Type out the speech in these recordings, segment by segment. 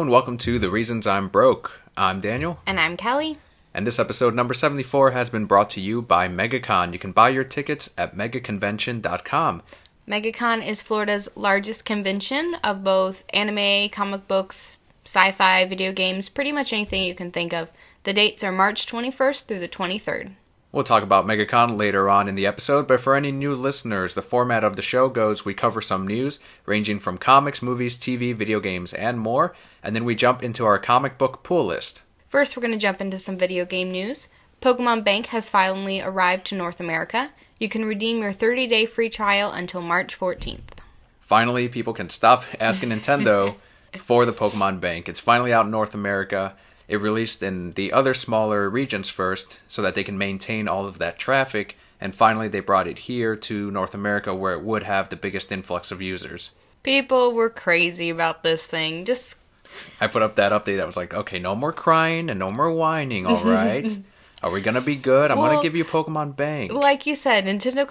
and welcome to The Reasons I'm Broke. I'm Daniel. And I'm Kelly. And this episode, number 74, has been brought to you by MegaCon. You can buy your tickets at megaconvention.com. MegaCon is Florida's largest convention of both anime, comic books, sci-fi, video games, pretty much anything you can think of. The dates are March 21st through the 23rd. We'll talk about MegaCon later on in the episode, but for any new listeners, the format of the show goes we cover some news, ranging from comics, movies, TV, video games, and more, and then we jump into our comic book pool list. First, we're going to jump into some video game news. Pokemon Bank has finally arrived to North America. You can redeem your 30-day free trial until March 14th. Finally, people can stop asking Nintendo for the Pokemon Bank. It's finally out in North America. It released in the other smaller regions first so that they can maintain all of that traffic, and finally they brought it here to North America where it would have the biggest influx of users. People were crazy about this thing. I put up that update that was like, okay, no more crying and no more whining, all right? Are we going to be good? I'm going to give you Pokemon Bank. Like you said, Nintendo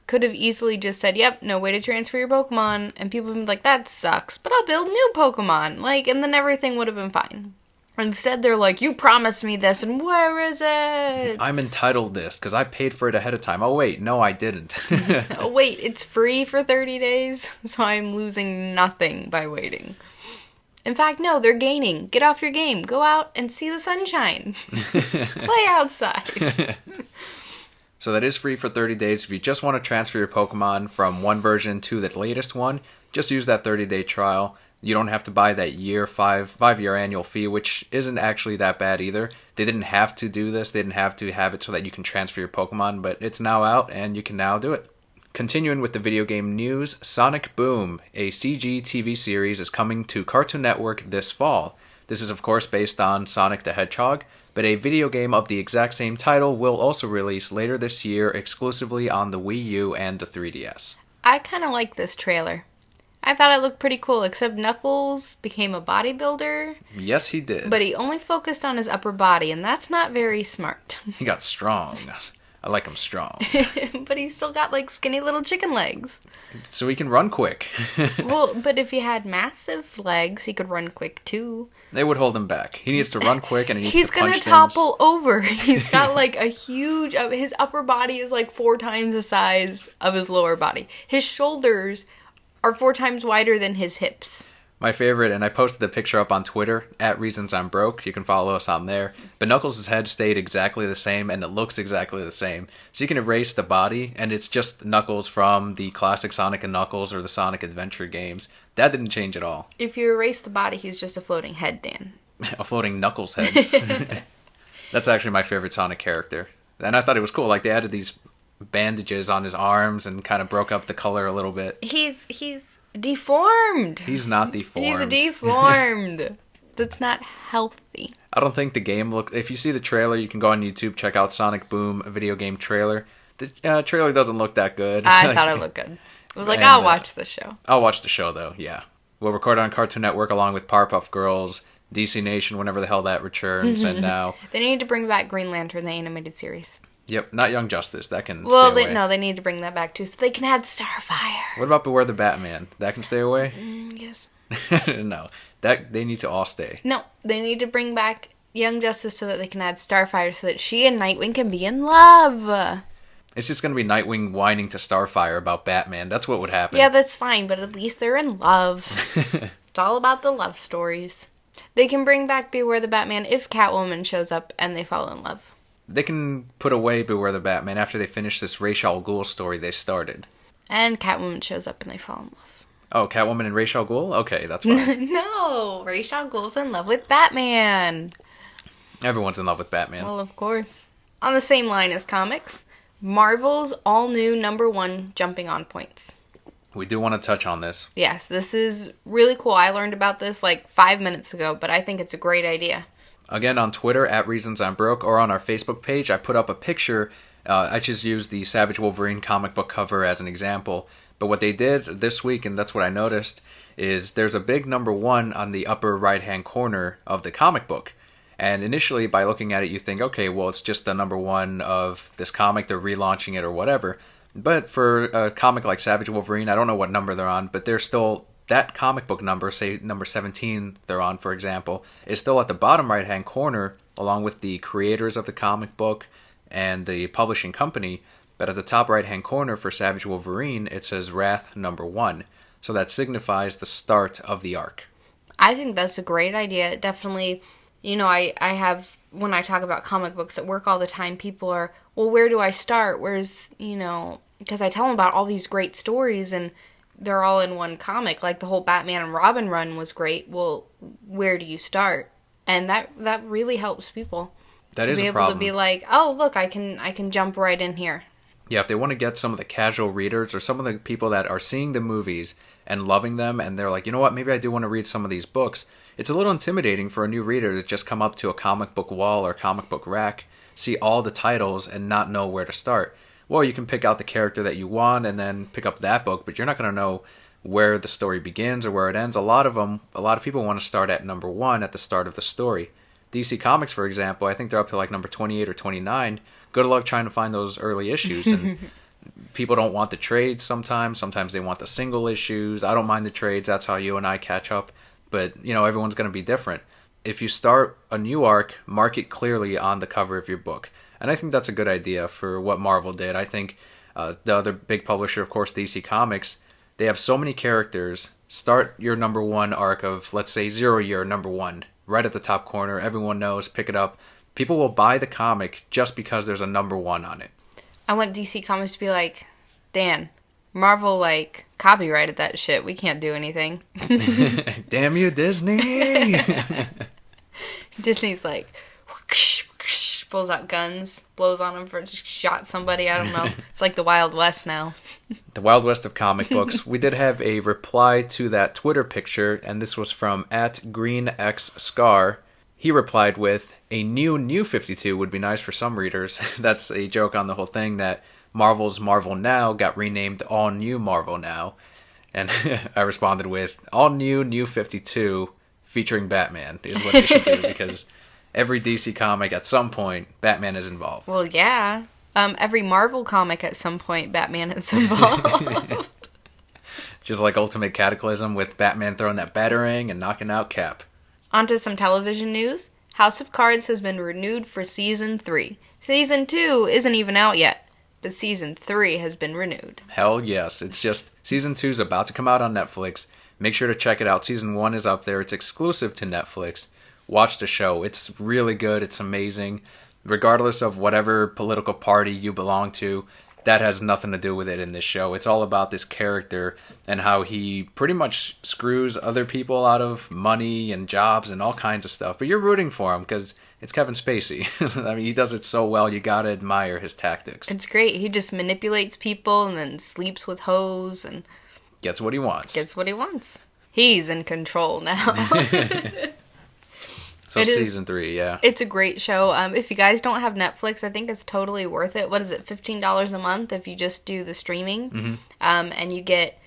could have easily just said, yep, no way to transfer your Pokemon, and people would be like, that sucks, but I'll build new Pokemon, and then everything would have been fine. Instead, they're like, you promised me this, and where is it? I'm entitled this, because I paid for it ahead of time. Oh, wait, no, I didn't. Oh, wait, it's free for 30 days, so I'm losing nothing by waiting. In fact, no, they're gaining. Get off your game. Go out and see the sunshine. Play outside. So that is free for 30 days. If you just want to transfer your Pokemon from one version to the latest one, just use that 30-day trial. You don't have to buy that five-year annual fee, which isn't actually that bad either. They didn't have to do this. They didn't have to have it so that you can transfer your Pokemon, but it's now out, and you can now do it. Continuing with the video game news, Sonic Boom, a CG TV series, is coming to Cartoon Network this fall. This is, of course, based on Sonic the Hedgehog, but a video game of the exact same title will also release later this year exclusively on the Wii U and the 3DS. I kind of like this trailer. I thought it looked pretty cool, except Knuckles became a bodybuilder. Yes, he did. But he only focused on his upper body, and that's not very smart. He got strong. I like him strong. But he's still got, skinny little chicken legs. So he can run quick. Well, but if he had massive legs, he could run quick, too. They would hold him back. He needs to run quick, and he needs to punch things. He's gonna topple over. He's got, a huge... his upper body is, 4 times the size of his lower body. His shoulders are 4 times wider than his hips. My favorite, and I posted the picture up on Twitter, @ReasonsI'mBroke. You can follow us on there. But Knuckles' head stayed exactly the same, and it looks exactly the same. So you can erase the body, and it's just Knuckles from the classic Sonic and Knuckles or the Sonic Adventure games. That didn't change at all. If you erase the body, he's just a floating head, Dan. A floating Knuckles head. That's actually my favorite Sonic character. And I thought it was cool. They added these bandages on his arms and kind of broke up the color a little bit. He's deformed. He's not deformed. He's deformed. That's not healthy. I don't think the game if you see the trailer, you can go on YouTube, check out Sonic Boom, a video game trailer. The trailer doesn't look that good. I thought it looked good. I was like, I'll watch the show. I'll watch the show, though, yeah. We'll record on Cartoon Network along with Powerpuff Girls, DC Nation, whenever the hell that returns, and now... They need to bring back Green Lantern, the animated series. Yep, not Young Justice. That can stay away. They need to bring that back too, so they can add Starfire. What about Beware the Batman? That can stay away? Yes. No, they need to all stay. No, they need to bring back Young Justice so that they can add Starfire so that she and Nightwing can be in love. It's just going to be Nightwing whining to Starfire about Batman. That's what would happen. Yeah, that's fine, but at least they're in love. It's all about the love stories. They can bring back Beware the Batman if Catwoman shows up and they fall in love. They can put away Beware the Batman after they finish this Ra's al Ghul story they started. And Catwoman shows up and they fall in love. Oh, Catwoman and Ra's al Ghul? Okay, that's fine. No, Ra's al Ghul's in love with Batman. Everyone's in love with Batman. Well, of course. On the same line as comics, Marvel's all-new #1 jumping on points. We do want to touch on this. Yes, this is really cool. I learned about this 5 minutes ago, but I think it's a great idea. Again, on Twitter, @ReasonsI'mBroke, or on our Facebook page, I put up a picture. I just used the Savage Wolverine comic book cover as an example. But what they did this week, and that's what I noticed, is there's a big #1 on the upper right-hand corner of the comic book. And initially, by looking at it, you think, okay, well, it's just the #1 of this comic. They're relaunching it or whatever. But for a comic like Savage Wolverine, I don't know what number they're on, but they're still that comic book number, say number 17 they're on, for example, is still at the bottom right-hand corner, along with the creators of the comic book and the publishing company. But at the top right-hand corner for Savage Wolverine, it says Wrath number 1. So that signifies the start of the arc. I think that's a great idea. Definitely, I have, when I talk about comic books at work all the time, people are, well, where do I start? Because I tell them about all these great stories and they're all in one comic. Like the whole Batman and Robin run was great. Well, where do you start? And that really helps people. That to is be a able problem. to be like, oh, look, I can jump right in here. Yeah, if they want to get some of the casual readers or some of the people that are seeing the movies and loving them, and they're like, you know what, maybe I do want to read some of these books, it's a little intimidating for a new reader to just come up to a comic book wall or comic book rack, see all the titles, and not know where to start. Well, you can pick out the character that you want and then pick up that book, but you're not going to know where the story begins or where it ends. A lot of people want to start at number 1 at the start of the story. DC Comics, for example, I think they're up to like number 28 or 29. Good luck trying to find those early issues. And people don't want the trades sometimes. Sometimes they want the single issues. I don't mind the trades. That's how you and I catch up. But, everyone's going to be different. If you start a new arc, mark it clearly on the cover of your book. And I think that's a good idea for what Marvel did. I think the other big publisher, of course, DC Comics, they have so many characters. Start your number 1 arc of, let's say, 0 Year number 1. Right at the top corner. Everyone knows. Pick it up. People will buy the comic just because there's a number 1 on it. I want DC Comics to be like, Dan, Marvel, copyrighted that shit. We can't do anything. Damn you, Disney! Disney's like, whoosh, whoosh, pulls out guns, blows on them for just shot somebody. I don't know. It's like the Wild West now. The Wild West of comic books. We did have a reply to that Twitter picture, and this was from @GreenXScar. He replied with, a new 52 would be nice for some readers. That's a joke on the whole thing that Marvel's Marvel Now got renamed All New Marvel Now. And I responded with, All New 52 featuring Batman is what they should do, because every DC comic at some point, Batman is involved. Well, yeah. Every Marvel comic at some point, Batman is involved. Just like Ultimate Cataclysm with Batman throwing that Batarang and knocking out Cap. On to some television news. House of Cards has been renewed for Season 3. Season 2 isn't even out yet, but Season 3 has been renewed. Hell yes. It's just, Season 2 is about to come out on Netflix. Make sure to check it out. Season 1 is up there. It's exclusive to Netflix. Watch the show. It's really good. It's amazing. Regardless of whatever political party you belong to, that has nothing to do with it in this show. It's all about this character and how he pretty much screws other people out of money and jobs and all kinds of stuff. But you're rooting for him because it's Kevin Spacey. I mean, he does it so well. You gotta admire his tactics. It's great. He just manipulates people and then sleeps with hoes and gets what he wants. He's in control now. So Season 3, yeah. It's a great show. If you guys don't have Netflix, I think it's totally worth it. What is it, $15 a month if you just do the streaming? Mm-hmm. And you get,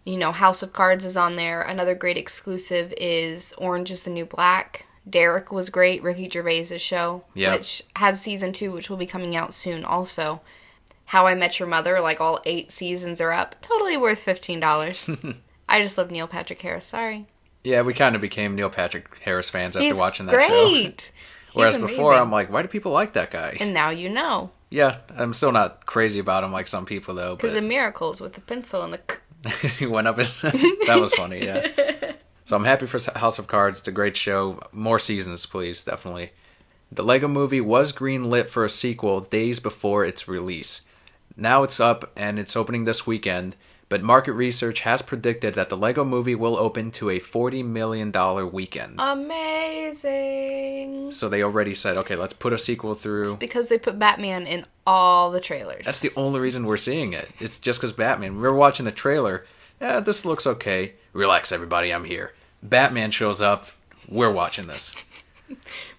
House of Cards is on there. Another great exclusive is Orange is the New Black. Derek was great, Ricky Gervais's show, which has Season 2, which will be coming out soon also. How I Met Your Mother, all 8 seasons are up. Totally worth $15. I just love Neil Patrick Harris, sorry. Yeah, we kind of became Neil Patrick Harris fans after watching that great. show. Whereas before, I'm like, why do people like that guy? And now you know. Yeah, I'm still not crazy about him like some people, though. Because of Miracles with the pencil and the... He went up his... That was funny, yeah. So I'm happy for House of Cards. It's a great show. More seasons, please, definitely. The Lego Movie was greenlit for a sequel days before its release. Now it's up, and it's opening this weekend. But market research has predicted that the Lego Movie will open to a $40 million weekend. Amazing. So they already said, okay, let's put a sequel through. It's because they put Batman in all the trailers. That's the only reason we're seeing it. It's just because Batman. We were watching the trailer. Yeah, this looks okay. Relax, everybody, I'm here. Batman shows up. We're watching this.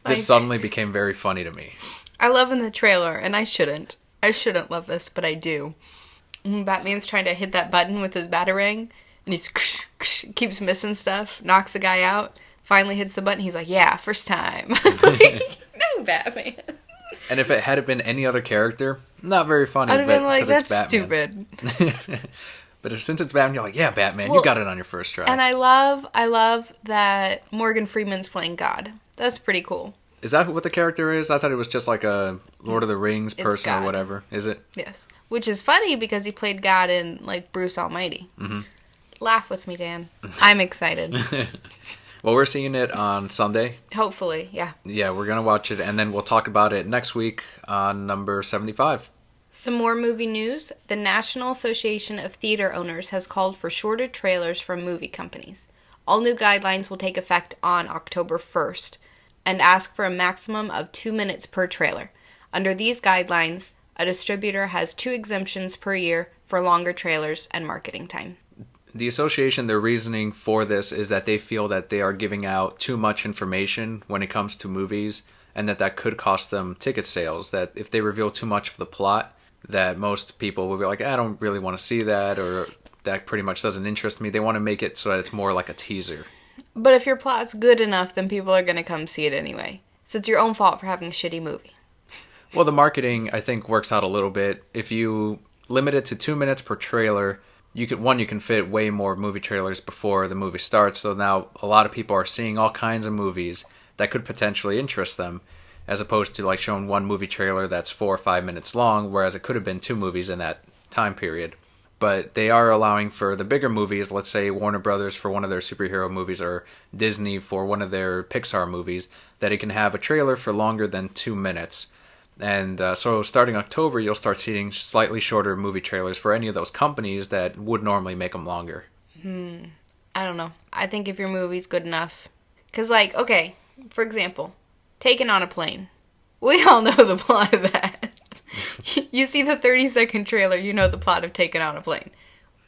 This suddenly became very funny to me. I love in the trailer, and I shouldn't. I shouldn't love this, but I do. Batman's trying to hit that button with his Batarang, and he keeps missing stuff, knocks the guy out, finally hits the button, he's like, yeah, first time. No, Batman. And if it had been any other character, not very funny. I'd have been like, that's stupid. But since it's Batman, you're like, yeah, Batman, you Well, got it on your first try. And I love that Morgan Freeman's playing God. That's pretty cool. Is that what the character is? I thought it was just like a Lord of the Rings It's person or God. whatever. Is it? Yes. Which is funny because he played God in, like, Bruce Almighty. Mm-hmm. Laugh with me, Dan. I'm excited. Well, we're seeing it on Sunday. Hopefully, yeah. Yeah, we're going to watch it, and then we'll talk about it next week on number 75. Some more movie news. The National Association of Theater Owners has called for shorter trailers from movie companies. All new guidelines will take effect on October 1st and ask for a maximum of 2 minutes per trailer. Under these guidelines, a distributor has 2 exemptions per year for longer trailers and marketing time. The association, their reasoning for this is that they feel that they are giving out too much information when it comes to movies, and that could cost them ticket sales. That if they reveal too much of the plot, that most people will be like, I don't really want to see that, or that pretty much doesn't interest me. They want to make it so that it's more like a teaser. But if your plot's good enough, then people are going to come see it anyway. So it's your own fault for having a shitty movie. Well, the marketing, I think, works out a little bit. If you limit it to 2 minutes per trailer, you can fit way more movie trailers before the movie starts. So now a lot of people are seeing all kinds of movies that could potentially interest them, as opposed to like showing one movie trailer that's 4 or 5 minutes long, whereas it could have been 2 movies in that time period. But they are allowing for the bigger movies, let's say Warner Brothers for one of their superhero movies, or Disney for one of their Pixar movies, that it can have a trailer for longer than 2 minutes. And so starting October, you'll start seeing slightly shorter movie trailers for any of those companies that would normally make them longer. I don't know. I think if your movie's good enough. Because, like, okay, for example, Taken on a Plane. We all know the plot of that. You see the 30-second trailer, you know the plot of Taken on a Plane.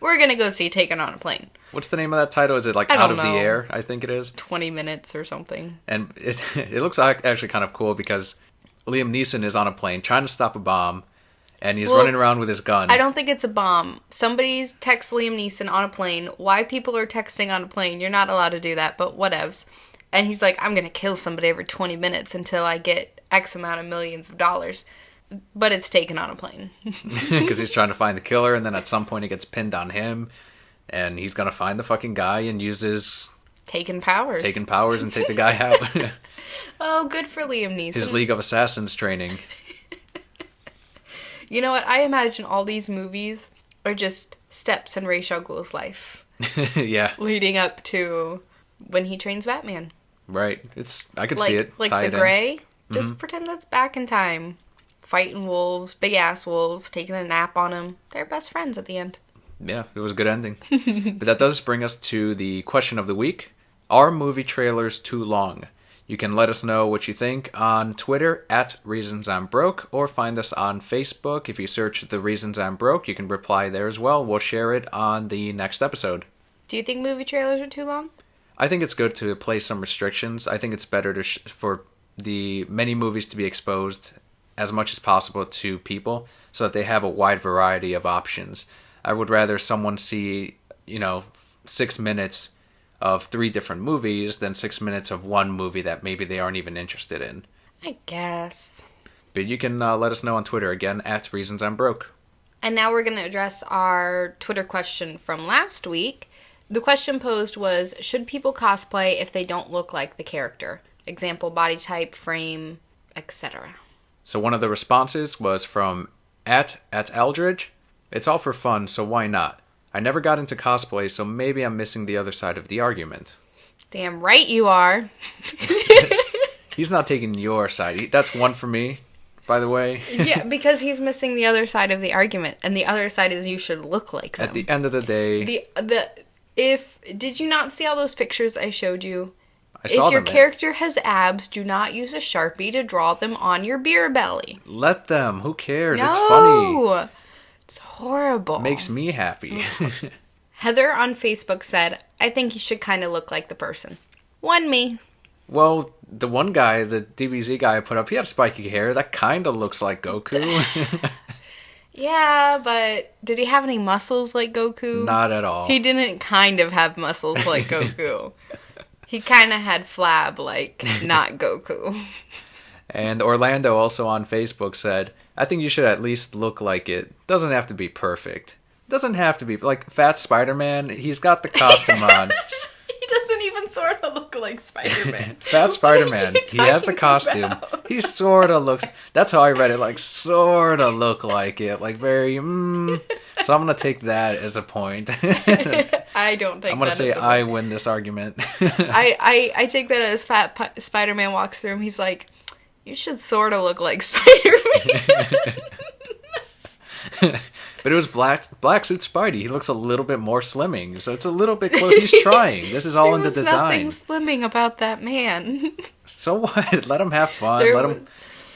We're going to go see Taken on a Plane. What's the name of that title? Is it like I Out don't of the know. Air? I think it is. 20 minutes or something. And it looks actually kind of cool because Liam Neeson is on a plane trying to stop a bomb, and he's running around with his gun. I don't think it's a bomb. Somebody texts Liam Neeson on a plane. Why people are texting on a plane, you're not allowed to do that, but whatevs. And he's like, I'm going to kill somebody every 20 minutes until I get X amount of millions of dollars. But it's Taken on a Plane. Because he's trying to find the killer, and then at some point it gets pinned on him, and he's going to find the fucking guy and use his Taken powers and take the guy out. Oh, good for Liam Neeson. His League of Assassins training. You know what? I imagine all these movies are just steps in Ra's al Ghul's life. Yeah. Leading up to when he trains Batman. Right. I could see it. Like Tie the it in. Grey. Just pretend that's back in time. Fighting wolves, big ass wolves, taking a nap on them. They're best friends at the end. Yeah, it was a good ending. But that does bring us to the question of the week. Are movie trailers too long? You can let us know what you think on Twitter at Reasons I'm Broke, or find us on Facebook. If you search The Reasons I'm Broke, you can reply there as well. We'll share it on the next episode. Do you think movie trailers are too long? I think it's good to place some restrictions. I think it's better to for the many movies to be exposed as much as possible to people so that they have a wide variety of options. I would rather someone see, 6 minutes of 3 different movies than 6 minutes of one movie that maybe they aren't even interested in. I guess. But you can let us know on Twitter again at Reasons I'm Broke. And now we're going to address our Twitter question from last week. The question posed was, should people cosplay if they don't look like the character? Example, body type, frame, etc. So one of the responses was from at Eldridge. It's all for fun, so why not? I never got into cosplay, so maybe I'm missing the other side of the argument. Damn right you are. He's not taking your side. That's one for me, by the way. Yeah, because he's missing the other side of the argument, and the other side is you should look like them. At the end of the day... Did you not see all those pictures I showed you? I saw if your them, character has abs, do not use a Sharpie to draw them on your beer belly. Let them. Who cares? No! It's funny. It's horrible. Makes me happy. Heather on Facebook said, I think you should kind of look like the person. One me. Well, the one guy, the DBZ guy I put up, he had spiky hair. That kind of looks like Goku. Yeah, but did he have any muscles like Goku? Not at all. He didn't kind of have muscles like Goku. He kind of had flab like not Goku. And Orlando also on Facebook said, I think you should at least look like it. Doesn't have to be perfect. Doesn't have to be. Like, Fat Spider-Man, he's got the costume on. He doesn't even sort of look like Spider-Man. Fat Spider-Man, he has the costume. About? He sort of looks... That's how I read it, like, sort of look like it. Like, very, So I'm going to take that as a point. I don't think I'm going to say I I win this argument. I take that as Spider-Man walks through him. He's like, you should sort of look like Spider-Man. But it was black suit Spidey. He looks a little bit more slimming, so it's a little bit close. He's trying. This is all in the design. There's nothing slimming about that man. So what? Let him have fun. Let him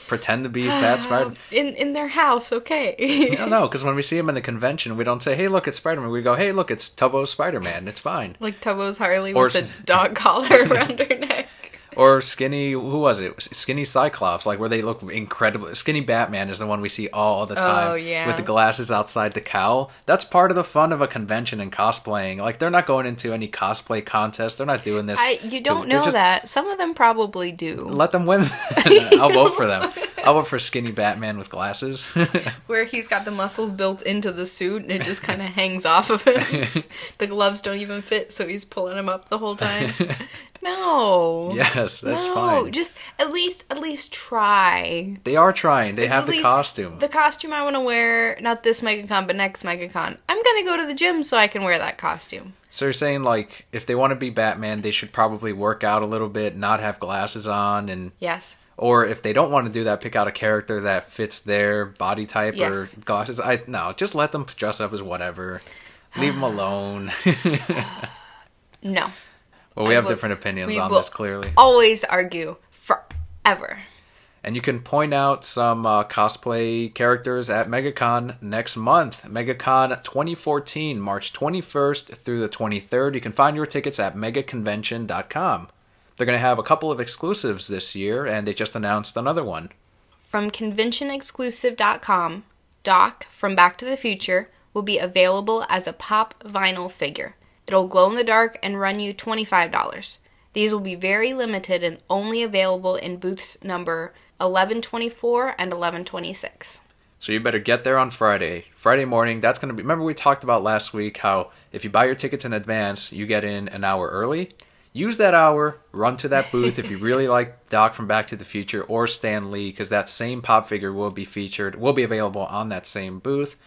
pretend to be Fat Spider. In their house, okay. No, because when we see him in the convention, we don't say, "Hey, look, it's Spider-Man." We go, "Hey, look, it's Tubbo's Spider-Man." It's fine. Like Tubbo's Harley with the dog collar around her neck. Or skinny, who was it? Skinny Cyclops, like where they look incredible. Skinny Batman is the one we see all the time. Oh, yeah. With the glasses outside the cowl. That's part of the fun of a convention and cosplaying. Like, they're not going into any cosplay contest. They're not doing this. You don't know that. Some of them probably do. Let them win. I'll vote for them. I'll vote for skinny Batman with glasses. Where he's got the muscles built into the suit and it just kind of hangs off of him. The gloves don't even fit, so he's pulling them up the whole time. No. Yes, that's no, fine. Just at least try. They are trying. They have the costume. The costume I want to wear, not this MegaCon, but next MegaCon. I'm going to go to the gym so I can wear that costume. So you're saying, like, if they want to be Batman, they should probably work out a little bit, not have glasses on, and... Yes. Or if they don't want to do that, pick out a character that fits their body type or glasses. No, just let them dress up as whatever. Leave them alone. No. Well, we have different opinions on this, clearly. Always argue forever. And you can point out some cosplay characters at MegaCon next month. MegaCon 2014, March 21st through the 23rd. You can find your tickets at megaconvention.com. They're going to have a couple of exclusives this year, and they just announced another one. From conventionexclusive.com, Doc from Back to the Future will be available as a pop vinyl figure. It'll glow in the dark and run you $25. These will be very limited and only available in booths number 1124 and 1126. So you better get there on Friday. Friday morning, that's going to be... Remember we talked about last week how if you buy your tickets in advance, you get in an hour early? Use that hour, run to that booth if you really like Doc from Back to the Future or Stan Lee, because that same pop figure will be available on that same booth.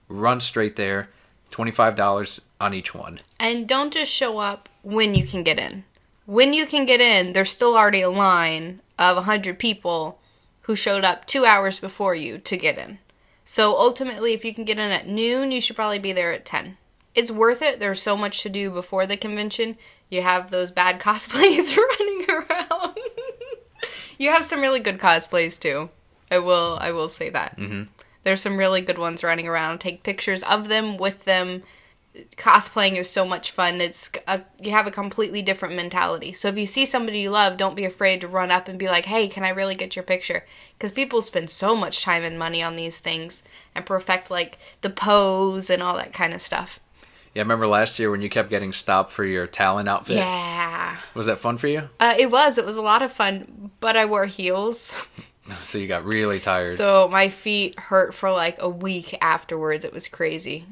Run straight there. $25 on each one. And don't just show up when you can get in. When you can get in, there's still already a line of 100 people who showed up 2 hours before you to get in. So ultimately, if you can get in at noon, you should probably be there at 10. It's worth it. There's so much to do before the convention. You have those bad cosplays running around. You have some really good cosplays too. I will say that. Mm-hmm. There's some really good ones running around. Take pictures of them, with them. Cosplaying is so much fun. You have a completely different mentality. So if you see somebody you love, don't be afraid to run up and be like, hey, can I really get your picture? Because people spend so much time and money on these things and perfect like the pose and all that kind of stuff. Yeah, I remember last year when you kept getting stopped for your Talon outfit? Yeah. Was that fun for you? It was. It was a lot of fun, but I wore heels. So you got really tired. So my feet hurt for like a week afterwards. It was crazy.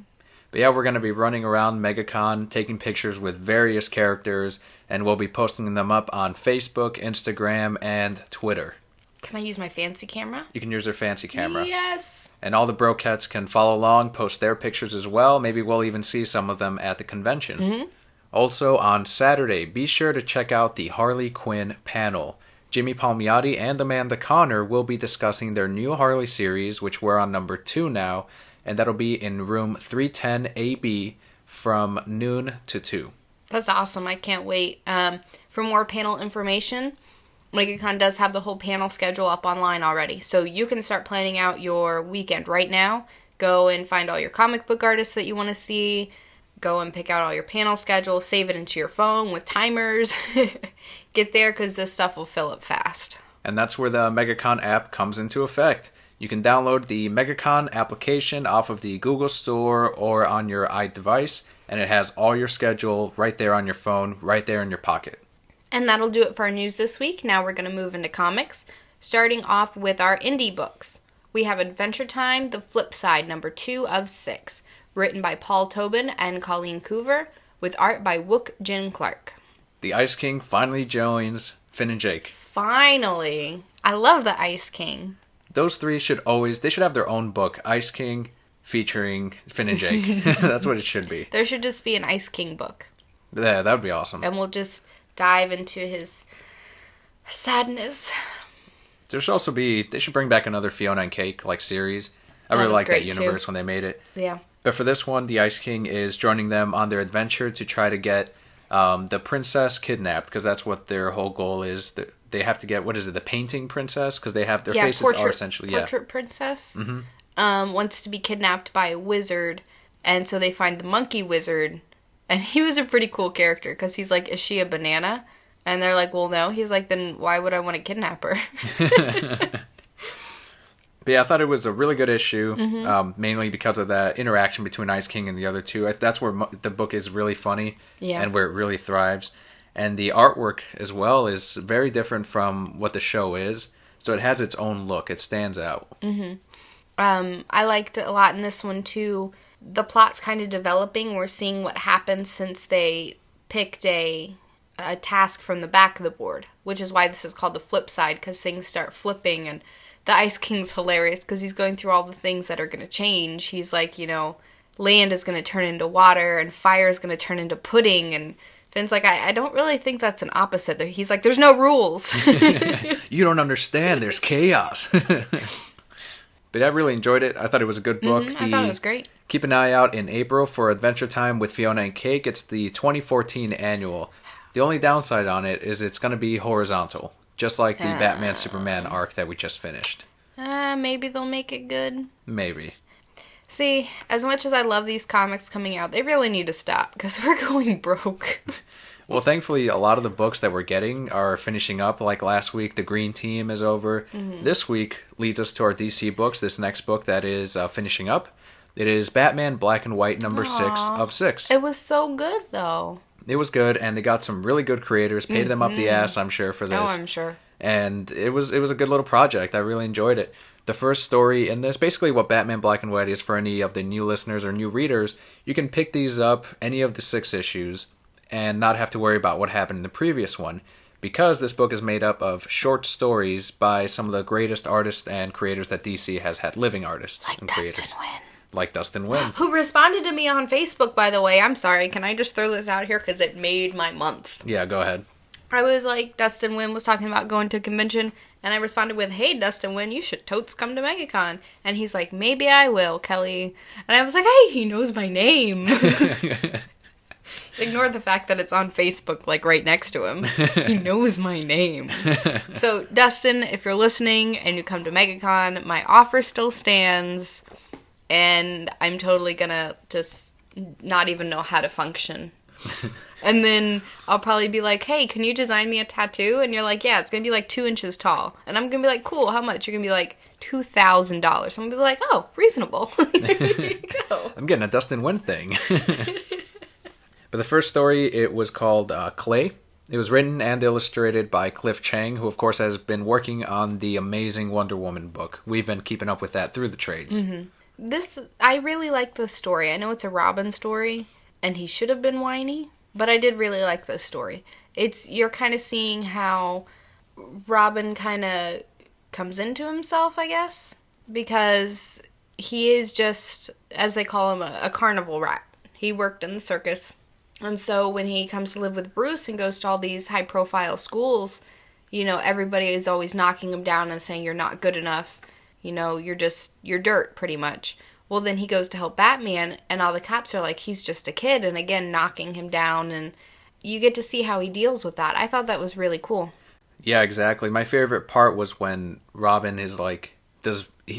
But yeah, we're going to be running around MegaCon, taking pictures with various characters, and we'll be posting them up on Facebook, Instagram, and Twitter. Can I use my fancy camera? You can use their fancy camera. Yes! And all the Brocats can follow along, post their pictures as well. Maybe we'll even see some of them at the convention. Mm-hmm. Also, on Saturday, be sure to check out the Harley Quinn panel. Jimmy Palmiotti and Amanda Connor will be discussing their new Harley series, which we're on number 2 now, and that'll be in room 310 AB from noon to 2. That's awesome. I can't wait. For more panel information, MegaCon does have the whole panel schedule up online already, so you can start planning out your weekend right now. Go and find all your comic book artists that you want to see. Go and pick out all your panel schedules. Save it into your phone with timers. Get there because this stuff will fill up fast. And that's where the MegaCon app comes into effect. You can download the MegaCon application off of the Google Store or on your iDevice, and it has all your schedule right there on your phone, right there in your pocket. And that'll do it for our news this week. Now we're going to move into comics, starting off with our indie books. We have Adventure Time, The Flip Side, number 2 of 6. written by Paul Tobin and Colleen Coover, with art by Wook Jin Clark. The Ice King finally joins Finn and Jake. Finally. I love the Ice King. Those three should have their own book, Ice King, featuring Finn and Jake. That's what it should be. There should just be an Ice King book. Yeah, that would be awesome. And we'll just dive into his sadness. There should also be, they should bring back another Fiona and Cake, series. I really like that universe too. When they made it. Yeah. But for this one, the Ice King is joining them on their adventure to try to get the princess kidnapped, because that's what their whole goal is. They have to get, the painting princess? Because they have, their faces are essentially, portrait princess. Wants to be kidnapped by a wizard, and so they find the monkey wizard, and he was a pretty cool character, because he's like, is she a banana? And they're like, well, no. He's like, then why would I want to kidnap her? But yeah, I thought it was a really good issue, mainly because of that interaction between Ice King and the other two. That's where the book is really funny, and where it really thrives. And the artwork as well is very different from what the show is, so it has its own look. It stands out. I liked it a lot in this one, too. The plot's kind of developing. We're seeing what happens since they picked a task from the back of the board, which is why this is called the flip side, because things start flipping, and the Ice King's hilarious because he's going through all the things that are going to change. He's like, land is going to turn into water and fire is going to turn into pudding. And Finn's like, I don't really think that's an opposite. He's like, there's no rules. You don't understand. There's chaos. But I really enjoyed it. I thought it was a good book. I thought it was great. Keep an eye out in April for Adventure Time with Fiona and Cake. It's the 2014 annual. The only downside on it is it's going to be horizontal. Just like the Batman-Superman arc that we just finished. Maybe they'll make it good. Maybe. See, as much as I love these comics coming out, they really need to stop, because we're going broke. Well, thankfully, a lot of the books that we're getting are finishing up. Like last week, The Green Team is over. This week leads us to our DC books. This next book that is finishing up. It is Batman Black and White number 6 of 6. It was so good, though. It was good, and they got some really good creators. Paid them up the ass, I'm sure, for this. Oh, I'm sure. And it was a good little project. I really enjoyed it. The first story in this, basically what Batman Black and White is for any of the new listeners or new readers, you can pick these up, any of the 6 issues, and not have to worry about what happened in the previous one, because this book is made up of short stories by some of the greatest artists and creators that DC has had, living artists and creators. Like Dustin Nguyen. Who responded to me on Facebook, by the way. I'm sorry. Can I just throw this out here? Because it made my month. Yeah, go ahead. I was like, Dustin Nguyen was talking about going to a convention, and I responded with, hey, Dustin Nguyen, you should totes come to MegaCon. And he's like, maybe I will, Kelly. And I was like, hey, he knows my name. Ignore the fact that it's on Facebook, right next to him. He knows my name. So, Dustin, if you're listening and you come to MegaCon, my offer still stands. And I'm totally gonna just not even know how to function. And then I'll probably be like, hey, can you design me a tattoo? And you're like, yeah, it's gonna be 2 inches tall. And I'm gonna be like, cool, how much? You're gonna be like, $2,000. I'm gonna be like, oh, reasonable. There you go. I'm getting a Dustin Nguyen thing. But the first story, it was called Clay. It was written and illustrated by Cliff Chang, who of course has been working on the amazing Wonder Woman book. We've been keeping up with that through the trades. I really like this story. I know it's a Robin story, and he should have been whiny, but I did really like this story. You're kind of seeing how Robin kind of comes into himself, I guess, because he is just, as they call him, a carnival rat. He worked in the circus, and so when he comes to live with Bruce and goes to all these high-profile schools, everybody is always knocking him down and saying, you're not good enough. You're dirt, pretty much. Well, then he goes to help Batman, and all the cops are like, he's just a kid, and again, knocking him down, and you get to see how he deals with that. I thought that was really cool. Yeah, exactly. My favorite part was when Robin is like,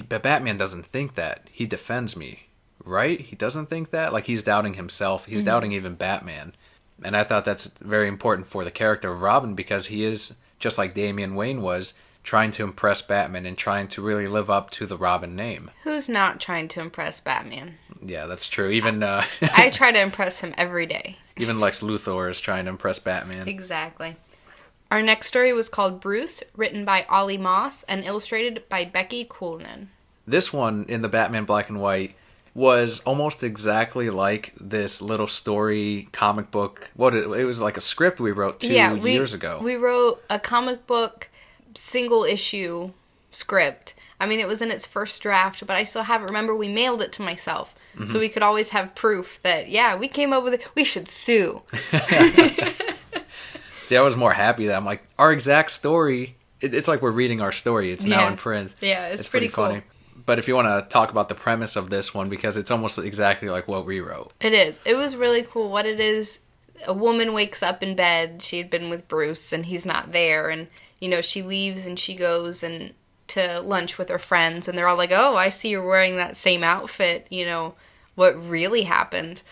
Batman doesn't think that. He defends me, right? He doesn't think that? He's doubting himself. He's doubting even Batman. And I thought that's very important for the character of Robin, because he is, just like Damian Wayne was, trying to impress Batman and trying to really live up to the Robin name. Who's not trying to impress Batman? Yeah, that's true. Even I try to impress him every day. Even Lex Luthor is trying to impress Batman. Exactly. Our next story was called Bruce, written by Ollie Moss and illustrated by Becky Coolnan. This one, in the Batman Black and White, was almost exactly like this little story comic book. It was like a script we wrote 2 years ago. We wrote a comic book single issue script. I mean, it was in its first draft, but I still have it. Remember, we mailed it to myself. So we could always have proof that, yeah, we came up with it. We should sue. See, I was more happy that I'm like, our exact story, it's like we're reading our story. It's now in print. Yeah, it's pretty cool. funny. But if you want to talk about the premise of this one, because it's almost exactly like what we wrote. It is. It was really cool. What it is, a woman wakes up in bed. She had been with Bruce, and he's not there. And, you know, she leaves, and she goes to lunch with her friends. And they're all like, oh, I see you're wearing that same outfit. You know, what really happened?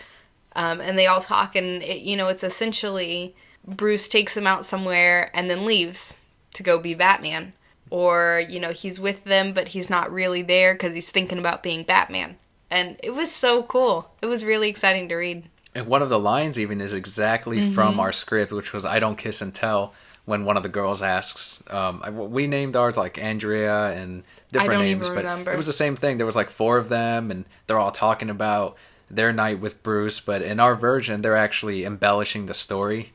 And they all talk, and, it's essentially Bruce takes him out somewhere and then leaves to go be Batman. Or, he's with them, but he's not really there because he's thinking about being Batman. And it was so cool. It was really exciting to read. And one of the lines even is exactly from our script, which was, I don't kiss and tell, when one of the girls asks, we named ours like Andrea and different names, but remember. It was the same thing. There was like 4 of them, and they're all talking about their night with Bruce, but in our version, they're actually embellishing the story.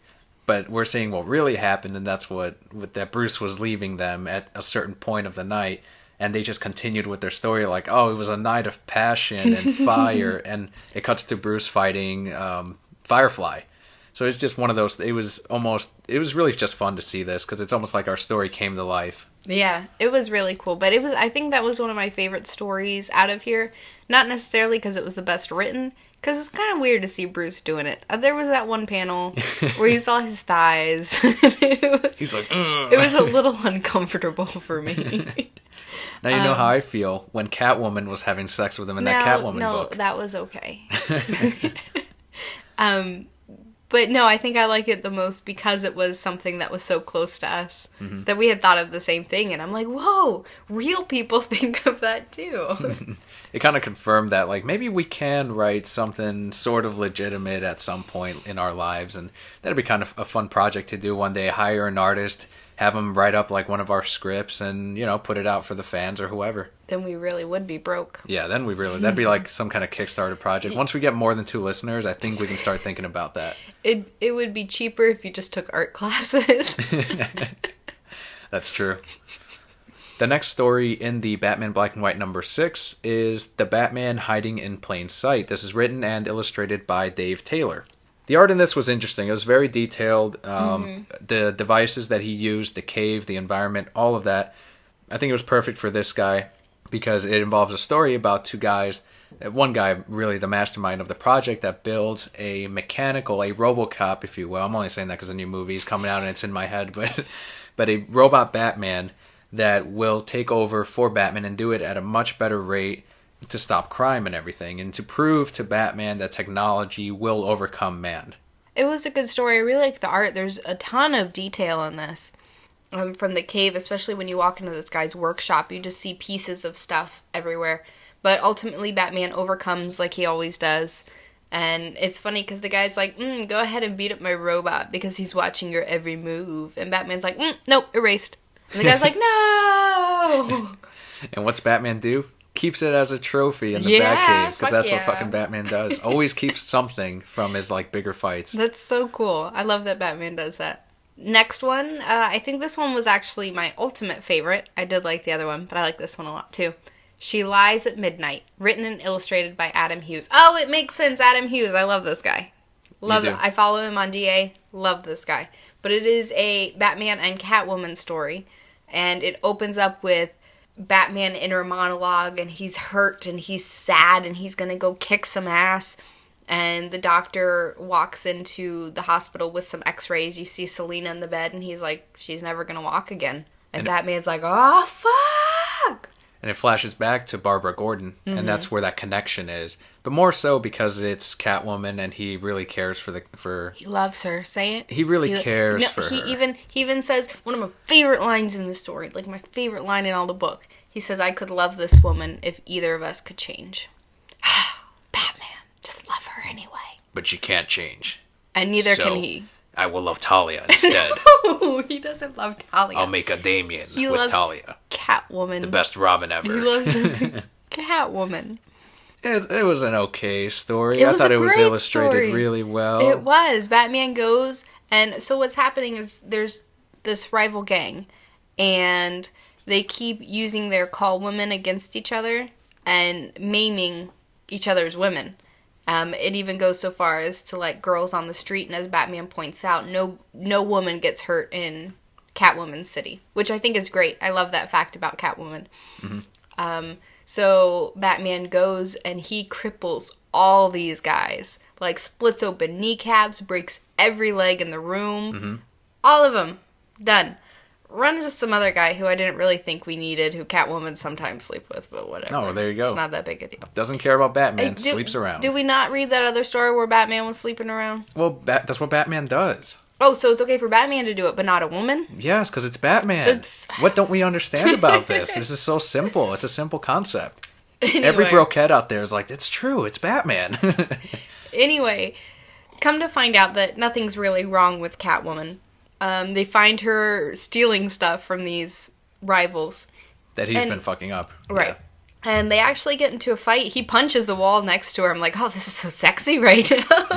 But we're seeing what really happened, and that's that Bruce was leaving them at a certain point of the night, and they just continued with their story like, oh, it was a night of passion and fire, and it cuts to Bruce fighting Firefly. So it's just one of those, it was really just fun to see this, because it's almost like our story came to life. Yeah, it was really cool, but I think that was one of my favorite stories out of here, not necessarily because it was the best written, because it was kind of weird to see Bruce doing it. There was that one panel where you saw his thighs. He's like, ugh. It was a little uncomfortable for me. Now you know how I feel when Catwoman was having sex with him in that Catwoman book. No, that was okay. But no, I think I like it the most because it was something that was so close to us that we had thought of the same thing. And I'm like, whoa, real people think of that too. It kind of confirmed that, like, maybe we can write something sort of legitimate at some point in our lives. And that'd be kind of a fun project to do one day. Hire an artist, have them write up, like, one of our scripts and, put it out for the fans or whoever. Then we really would be broke. Yeah, that'd be like some kind of Kickstarter project. Once we get more than 2 listeners, I think we can start thinking about that. It would be cheaper if you just took art classes. That's true. The next story in the Batman Black and White number 6 is The Batman Hiding in Plain Sight. This is written and illustrated by Dave Taylor. The art in this was interesting. It was very detailed. The devices that he used, the cave, the environment, all of that. I think it was perfect for this guy because it involves a story about 2 guys. One guy, really the mastermind of the project, that builds a RoboCop, if you will. I'm only saying that because the new movie is coming out and it's in my head. But a robot Batman that will take over for Batman and do it at a much better rate to stop crime and everything, and to prove to Batman that technology will overcome man. It was a good story. I really like the art. There's a ton of detail in this. From the cave, especially when you walk into this guy's workshop, you just see pieces of stuff everywhere. But ultimately, Batman overcomes like he always does. And it's funny because the guy's like, go ahead and beat up my robot because he's watching your every move. And Batman's like, nope, erased. And the guy's like, no! And what's Batman do? Keeps it as a trophy in the Batcave, because that's what fucking Batman does. Always keeps something from his, bigger fights. That's so cool. I love that Batman does that. Next one, I think this one was actually my ultimate favorite. I did like the other one, but I like this one a lot, too. She Lies at Midnight, written and illustrated by Adam Hughes. Oh, it makes sense, Adam Hughes. I love this guy. Love it. I follow him on DA. Love this guy. But it is a Batman and Catwoman story. And it opens up with Batman inner monologue, and he's hurt, and he's sad, and he's gonna go kick some ass. And the doctor walks into the hospital with some x-rays. You see Selina in the bed, and he's like, she's never gonna walk again. And Batman's like, oh, fuck! And it flashes back to Barbara Gordon, and that's where that connection is. But more so because it's Catwoman, and he really cares for... He loves her. Say it. He really cares for her. He even says, one of my favorite lines in the story, like my favorite line in all the book. He says, I could love this woman if either of us could change. Batman, just love her anyway. But she can't change. And neither can he. I will love Talia instead. No, he doesn't love Talia. I'll make a Damien with Talia. Catwoman. The best Robin ever. He loves Catwoman. It was an okay story. It I was thought a it was great illustrated story. really well. It was. Batman goes, and so what's happening is there's this rival gang, and they keep using their call women against each other and maiming each other's women. It even goes so far as to like girls on the street, and as Batman points out, no woman gets hurt in Catwoman's city, which I think is great. I love that fact about Catwoman. So Batman goes and he cripples all these guys, like splits open kneecaps, breaks every leg in the room, all of them done. Run into some other guy who I didn't really think we needed, who Catwoman sometimes sleep with, but whatever. Oh, there you go. It's not that big a deal. Doesn't care about Batman. Sleeps around. Did we not read that other story where Batman was sleeping around? Well, that's what Batman does. Oh, so it's okay for Batman to do it, but not a woman? Yes, because it's Batman. What don't we understand about this? This is so simple. It's a simple concept. Anyway. Every broquette out there is like, it's true, it's Batman. Anyway, come to find out that nothing's really wrong with Catwoman. They find her stealing stuff from these rivals. That he's been fucking up. Right. Yeah. And they actually get into a fight. He punches the wall next to her. I'm like, oh, this is so sexy right now.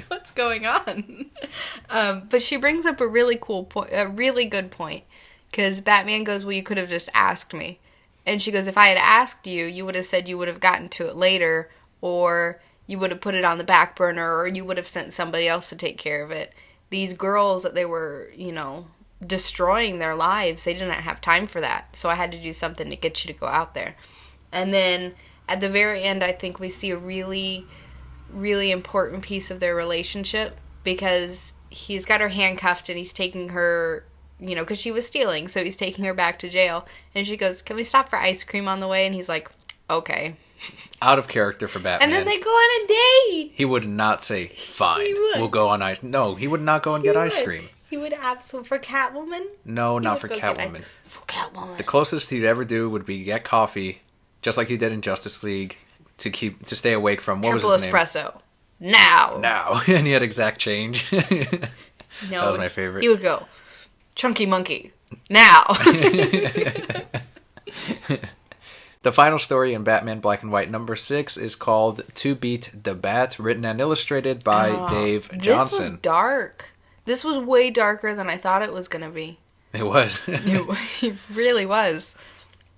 What's going on? But she brings up a really cool point, a really good point. Because Batman goes, well, you could have just asked me. And she goes, if I had asked you, you would have said you would have gotten to it later. Or you would have put it on the back burner. Or you would have sent somebody else to take care of it. These girls that they were, destroying their lives, they didn't have time for that. So I had to do something to get you to go out there. And then at the very end, I think we see a really, really important piece of their relationship because he's got her handcuffed and he's taking her, because she was stealing. So he's taking her back to jail. And she goes, can we stop for ice cream on the way? And he's like, okay. Out of character for Batman. And then they go on a date. He would not say, fine, we'll go on ice. No, he would not go and get ice cream. He would absolutely, for Catwoman? No, not for Catwoman. For Catwoman. The closest he'd ever do would be get coffee, just like he did in Justice League, to stay awake from, what Triple was his name? espresso. Now. And he had exact change. No, that was my favorite. He would go, Chunky Monkey. Now. The final story in Batman Black and White #6 is called To Beat the Bat, written and illustrated by Dave Johnson. This was dark. This was way darker than I thought it was going to be. It was. It really was.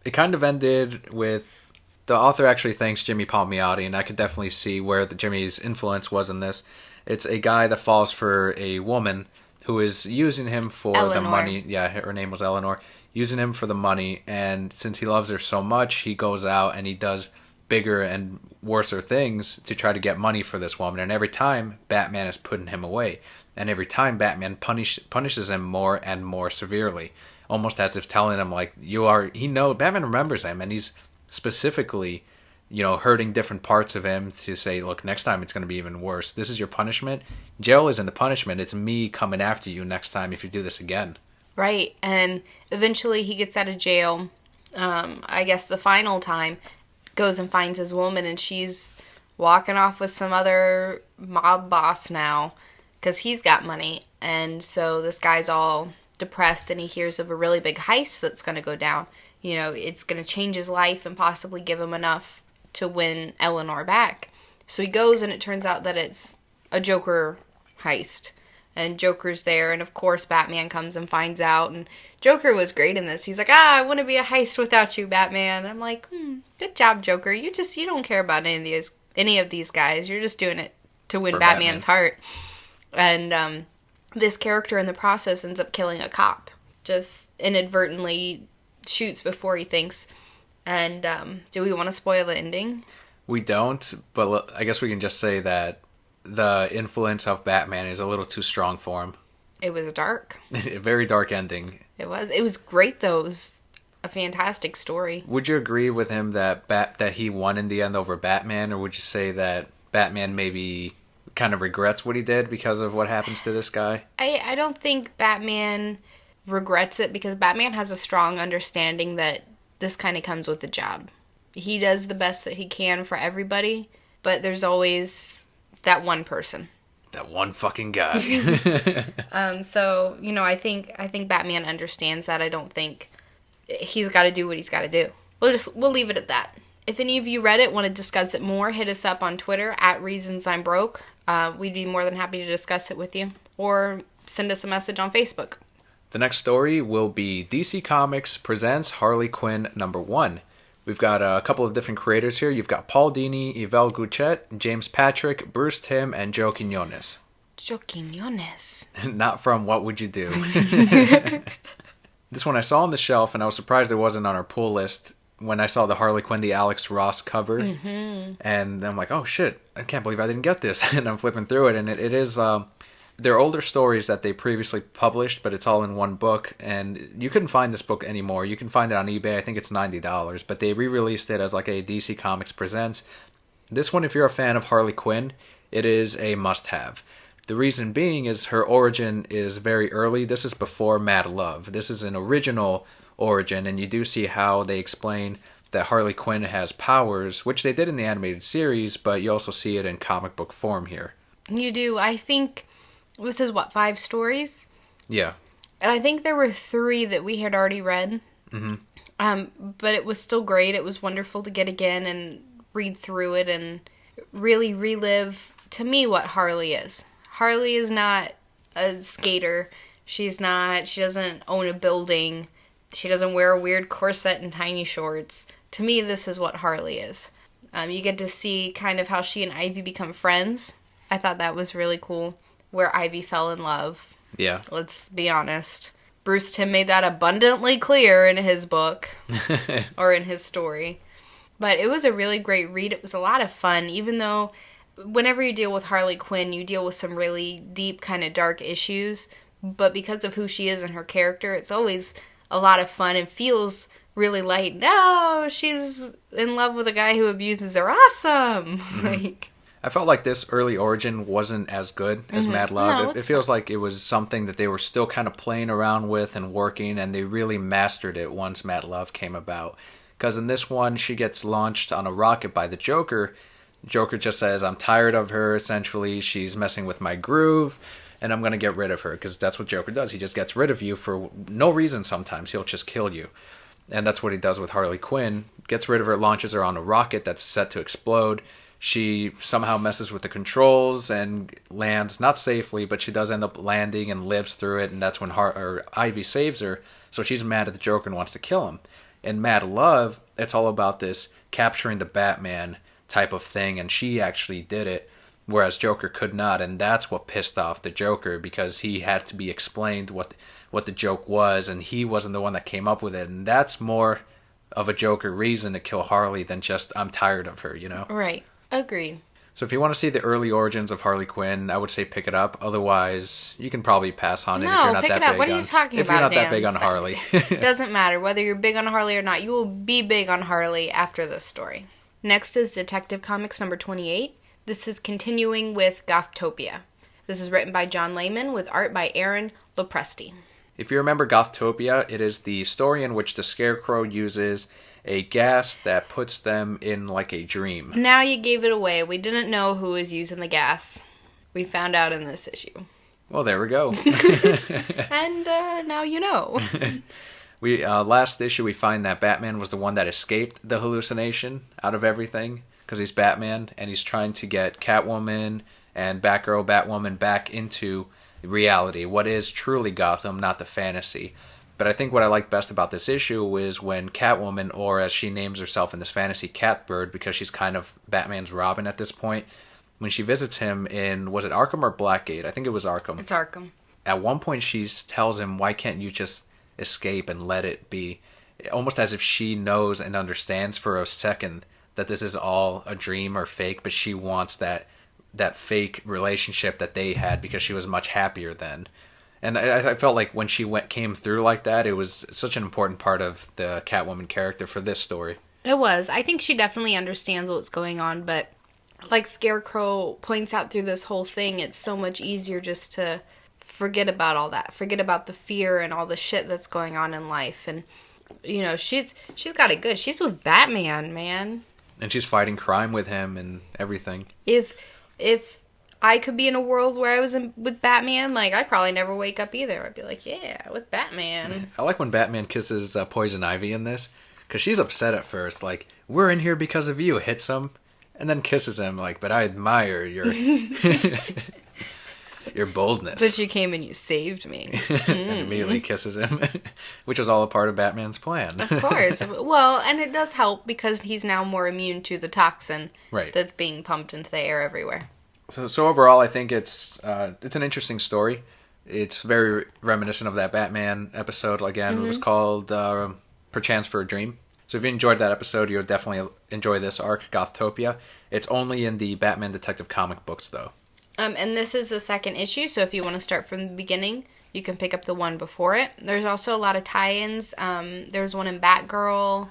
It kind of ended with the author actually thanks Jimmy Palmiotti, and I could definitely see where Jimmy's influence was in this. It's a guy that falls for a woman who is using him for the money. Yeah, her name was Eleanor. Using him for the money, and since he loves her so much, he goes out and he does bigger and worser things to try to get money for this woman. And every time, Batman is putting him away. And every time, Batman punishes him more and more severely. Almost as if telling him, like, Batman remembers him, and he's specifically, hurting different parts of him to say, look, next time it's going to be even worse. This is your punishment. Jail isn't the punishment. It's me coming after you next time if you do this again. Right, and eventually he gets out of jail, I guess the final time, goes and finds his woman, and she's walking off with some other mob boss now, because he's got money, and so this guy's all depressed, and he hears of a really big heist that's going to go down. It's going to change his life and possibly give him enough to win Eleanor back. So he goes, and it turns out that it's a Joker heist. And Joker's there, and of course Batman comes and finds out, and Joker was great in this. He's like, I wouldn't be a heist without you, Batman. I'm like, good job, Joker. You don't care about any of these guys. You're just doing it to win Batman's heart. And this character in the process ends up killing a cop. Just inadvertently shoots before he thinks. And do we want to spoil the ending? We don't, but I guess we can just say that the influence of Batman is a little too strong for him. It was dark. A very dark ending. It was great, though. It was a fantastic story. Would you agree with him that he won in the end over Batman, or would you say that Batman maybe kind of regrets what he did because of what happens to this guy? I don't think Batman regrets it, because Batman has a strong understanding that this kind of comes with the job. He does the best that he can for everybody, but there's always that one person. That one fucking guy. So, I think Batman understands that. I don't think he's got to do what he's got to do. We'll leave it at that. If any of you read it, want to discuss it more, hit us up on Twitter at Reasons I'm Broke. We'd be more than happy to discuss it with you. Or send us a message on Facebook. The next story will be DC Comics presents Harley Quinn #1. We've got a couple of different creators here. You've got Paul Dini, Yvel Guchet, James Patrick, Bruce Timm, and Joe Quinones. Joe Quinones. Not from What Would You Do? This one I saw on the shelf, and I was surprised it wasn't on our pull list when I saw the Harley Quinn, the Alex Ross cover. Mm-hmm. And I'm like, oh shit, I can't believe I didn't get this. And I'm flipping through it, and it is... They're older stories that they previously published, but it's all in one book, and you couldn't find this book anymore. You can find it on eBay. I think it's $90, but they re-released it as like a DC Comics Presents. This one, if you're a fan of Harley Quinn, it is a must-have. The reason being is her origin is very early. This is before Mad Love. This is an original origin, and you do see how they explain that Harley Quinn has powers, which they did in the animated series, but you also see it in comic book form here. You do. I think... This is, 5 stories? Yeah. And I think there were 3 that we had already read. Mm-hmm. But it was still great. It was wonderful to get again and read through it and really relive, to me, what Harley is. Harley is not a skater. She doesn't own a building. She doesn't wear a weird corset and tiny shorts. To me, this is what Harley is. You get to see kind of how she and Ivy become friends. I thought that was really cool. Where Ivy fell in love. Yeah. Let's be honest. Bruce Timm made that abundantly clear in his book. Or in his story. But it was a really great read. It was a lot of fun. Even though whenever you deal with Harley Quinn, you deal with some really deep, kind of dark issues. But because of who she is and her character, it's always a lot of fun and feels really light. No, she's in love with a guy who abuses her. Awesome! Mm-hmm. I felt like this early origin wasn't as good as Mad Love. No, it feels like it was something that they were still kind of playing around with and working, and they really mastered it once Mad Love came about. Because in this one, she gets launched on a rocket by the Joker. Joker just says, I'm tired of her, essentially. She's messing with my groove, and I'm going to get rid of her. Because that's what Joker does. He just gets rid of you for no reason sometimes. He'll just kill you. And that's what he does with Harley Quinn. Gets rid of her, launches her on a rocket that's set to explode. She somehow messes with the controls and lands, not safely, but she does end up landing and lives through it, and that's when Ivy saves her, so she's mad at the Joker and wants to kill him. In Mad Love, it's all about this capturing the Batman type of thing, and she actually did it, whereas Joker could not, and that's what pissed off the Joker, because he had to be explained what the joke was, and he wasn't the one that came up with it, and that's more of a Joker reason to kill Harley than just, I'm tired of her, you know? Right. Agreed. So if you want to see the early origins of Harley Quinn, I would say pick it up. Otherwise, you can probably pass on it if you're not pick that it up. big What are you talking about? If you're not that big on Harley. It doesn't matter whether you're big on Harley or not. You will be big on Harley after this story. Next is Detective Comics #28. This is continuing with Gothtopia. This is written by John Layman with art by Aaron Lopresti. If you remember Gothtopia, it is the story in which the Scarecrow uses a gas that puts them in like a dream. Now you gave it away. We didn't know who was using the gas. We found out in this issue. Well, there we go. And now you know. Last issue we find that Batman was the one that escaped the hallucination out of everything, because he's Batman, and he's trying to get Catwoman and Batwoman back into reality, what is truly Gotham, not the fantasy. But I think what I like best about this issue is when Catwoman, or as she names herself in this fantasy, Catbird, because she's kind of Batman's Robin at this point, when she visits him in, was it Arkham or Blackgate? I think it was Arkham. It's Arkham. At one point she tells him, why can't you just escape and let it be? Almost as if she knows and understands for a second that this is all a dream or fake, but she wants that fake relationship that they had because she was much happier then. And I felt like when she came through like that, it was such an important part of the Catwoman character for this story. It was. I think she definitely understands what's going on, but like Scarecrow points out through this whole thing, it's so much easier just to forget about all that. Forget about the fear and all the shit that's going on in life. And, you know, she's got it good. She's with Batman, man. And she's fighting crime with him and everything. If I could be in a world where I was with Batman, like, I'd probably never wake up either. I'd be like, yeah, with Batman. I like when Batman kisses Poison Ivy in this, Because she's upset at first, like, we're in here because of you, hits him, and then kisses him, like, but I admire your your boldness. But you came and you saved me. And immediately kisses him, which was all a part of Batman's plan. Of course. Well, and it does help because he's now more immune to the toxin that's being pumped into the air everywhere. So overall, I think it's an interesting story. It's very reminiscent of that Batman episode. Again, it was called Perchance for a Dream. So if you enjoyed that episode, you'll definitely enjoy this arc, Gothtopia. It's only in the Batman Detective comic books, though. And this is the second issue, so if you want to start from the beginning, you can pick up the one before it. There's also a lot of tie-ins. There's one in Batgirl.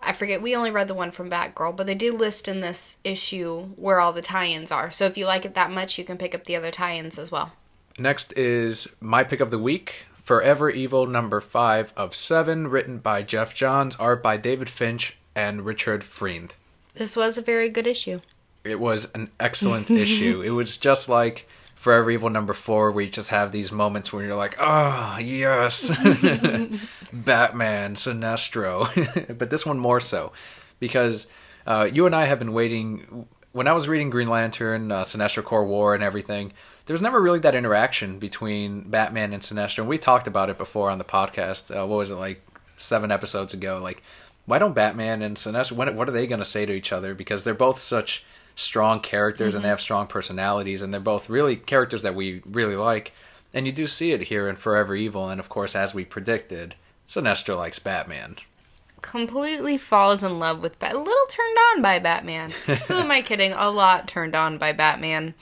I forget, we only read the one from Batgirl, but they do list in this issue where all the tie-ins are. So if you like it that much, you can pick up the other tie-ins as well. Next is my pick of the week, Forever Evil number 5 of 7, written by Jeff Johns, art by David Finch and Richard Friend. This was a very good issue. It was an excellent issue. It was just like Forever Evil number 4, where you just have these moments where you're like, oh, yes, Batman, Sinestro. But this one more so, because you and I have been waiting. When I was reading Green Lantern, Sinestro Corps War and everything, there was never really that interaction between Batman and Sinestro. And we talked about it before on the podcast. What was it, like 7 episodes ago? Like, why don't Batman and Sinestro, what are they going to say to each other? Because they're both such strong characters and they have strong personalities, and they're both really characters that we really like. And you do see it here in Forever Evil. And of course, as we predicted, Sinestro likes Batman. Completely falls in love with Batman. A little turned on by Batman. Who am I kidding? A lot turned on by Batman.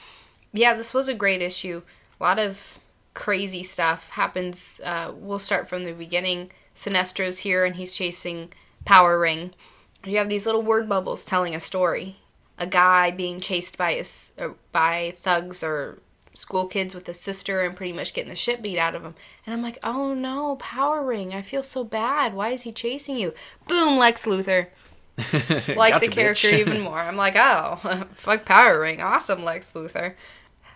Yeah, this was a great issue. A lot of crazy stuff happens. We'll start from the beginning. Sinestro's here and he's chasing Power Ring. You have these little word bubbles telling a story. A guy being chased by thugs or school kids with his sister and pretty much getting the shit beat out of him. And I'm like, oh no, Power Ring. I feel so bad. Why is he chasing you? Boom, Lex Luthor. Like the character even more. I'm like, oh, fuck Power Ring. Awesome, Lex Luthor.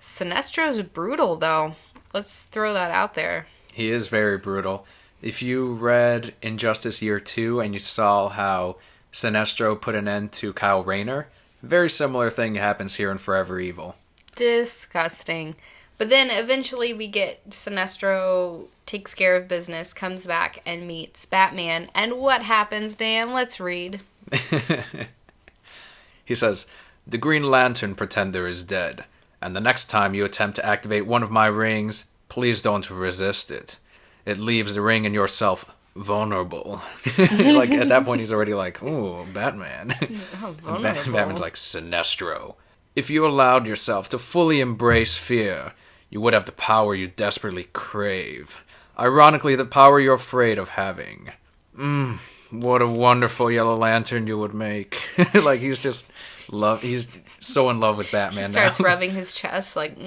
Sinestro's brutal, though. Let's throw that out there. He is very brutal. If you read Injustice Year 2 and you saw how Sinestro put an end to Kyle Rayner, very similar thing happens here in Forever Evil. Disgusting. But then eventually we get Sinestro takes care of business, comes back, and meets Batman. And what happens, Dan? Let's read. He says, "The Green Lantern Pretender is dead. And the next time you attempt to activate one of my rings, please don't resist it. It leaves the ring and yourself vulnerable." Like, at that point, he's already like, ooh, Batman. Oh, vulnerable. Batman's like, "Sinestro, if you allowed yourself to fully embrace fear, you would have the power you desperately crave. Ironically, the power you're afraid of having. What a wonderful Yellow Lantern you would make." Like, he's just he's so in love with Batman now. Starts rubbing his chest like,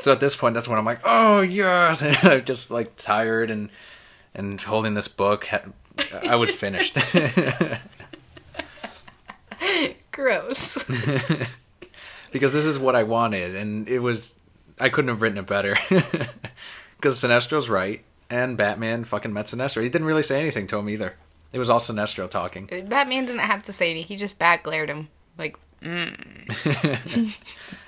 So at this point, that's when I'm like, oh yes, and I'm just like tired and holding this book. I was finished. Gross. Because this is what I wanted, and I couldn't have written it better. Because Sinestro's right, and Batman fucking met Sinestro. He didn't really say anything to him either. It was all Sinestro talking. Batman didn't have to say anything. He just bat glared him. Like, I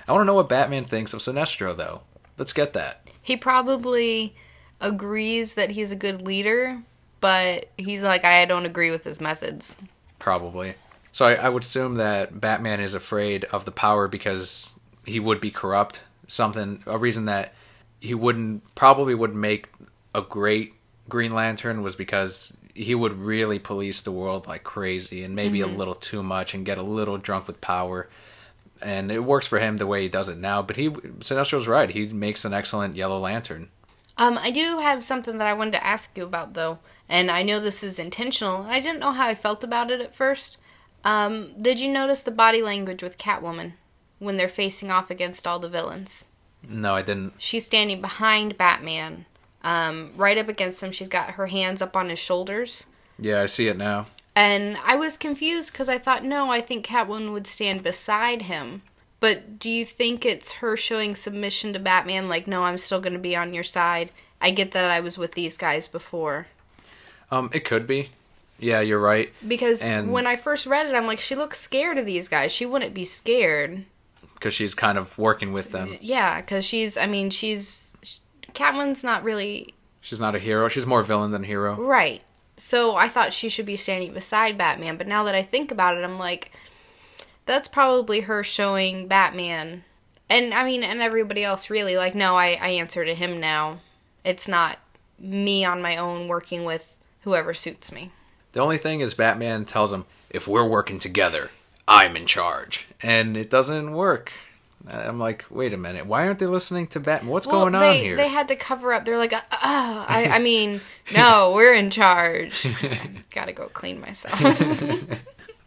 want to know what Batman thinks of Sinestro, though. Let's get that. He probably agrees that he's a good leader, but he's like, I don't agree with his methods. Probably. So I would assume that Batman is afraid of the power because he would be corrupt. A reason that he probably wouldn't make a great Green Lantern was because he would really police the world like crazy and maybe a little too much and get a little drunk with power. And it works for him the way he does it now. But Sinestro's right. He makes an excellent Yellow Lantern. I do have something that I wanted to ask you about, though. And I know this is intentional. I didn't know how I felt about it at first. Did you notice the body language with Catwoman when they're facing off against all the villains? No, I didn't. She's standing behind Batman. Right up against him. She's got her hands up on his shoulders. Yeah, I see it now. And I was confused because I thought, no, I think Catwoman would stand beside him. But do you think it's her showing submission to Batman? Like, no, I'm still going to be on your side. I get that I was with these guys before. It could be. Yeah, you're right. Because And when I first read it, I'm like, she looks scared of these guys. She wouldn't be scared. because she's kind of working with them. Yeah, because Catwoman's not really... She's not a hero. She's more villain than hero. Right. So I thought she should be standing beside Batman. But now that I think about it, I'm like, that's probably her showing Batman. And, and everybody else really. Like, no, I answer to him now. It's not me on my own working with whoever suits me. The only thing is Batman tells him, if we're working together, I'm in charge. And it doesn't work. I'm like, wait a minute. Why aren't they listening to Batman? What's going on here? They had to cover up. They're like, no, we're in charge. Gotta go clean myself. And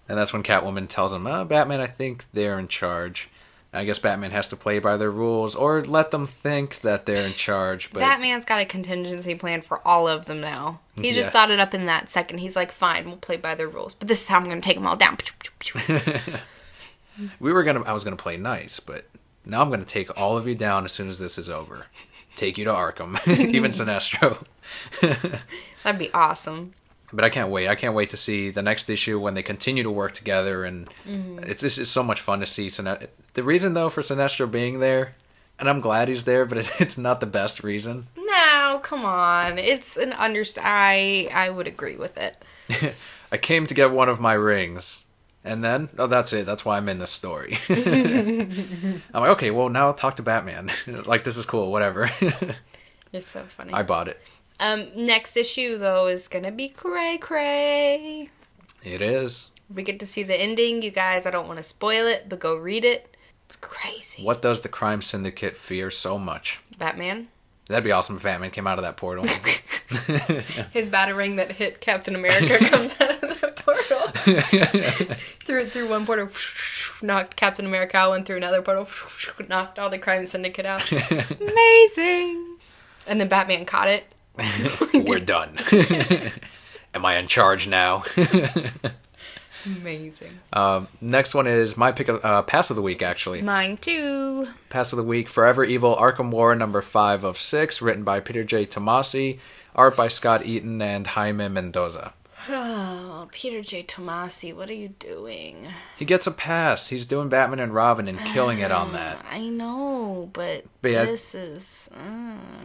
that's when Catwoman tells him, Batman, I think they're in charge. I guess Batman has to play by their rules or let them think that they're in charge. But Batman's got a contingency plan for all of them now. He just thought it up in that second. He's like, fine, we'll play by their rules. But this is how I'm going to take them all down. I was going to play nice, but now I'm going to take all of you down as soon as this is over. Take you to Arkham. Even Sinestro. That'd be awesome. But I can't wait. I can't wait to see the next issue when they continue to work together, and it's just so much fun to see Sinestro. The reason, though, for Sinestro being there, and I'm glad he's there, but it's not the best reason. No, come on. It's an I would agree with it. I came to get one of my rings, and then, that's it. That's why I'm in this story. I'm like, okay, well, now I'll talk to Batman. Like, this is cool, whatever. You're so funny. I bought it. Next issue, though, is gonna be cray-cray. It is. We get to see the ending. You guys, I don't want to spoil it, but go read it. It's crazy. What does the crime syndicate fear so much? Batman? That'd be awesome if Batman came out of that portal. His Batarang that hit Captain America comes out of the portal. through one portal, knocked Captain America out, went through another portal, knocked all the crime syndicate out. Amazing! And then Batman caught it. We're done. Am I in charge now? Amazing. Next one is my pick of Pass of the Week, actually. Mine too. Pass of the Week, Forever Evil Arkham War number 5 of 6, written by Peter J. Tomasi, art by Scott Eaton and Jaime Mendoza. Oh, Peter J. Tomasi, what are you doing? He gets a pass. He's doing Batman and Robin and killing it on that. I know, but yeah, this is...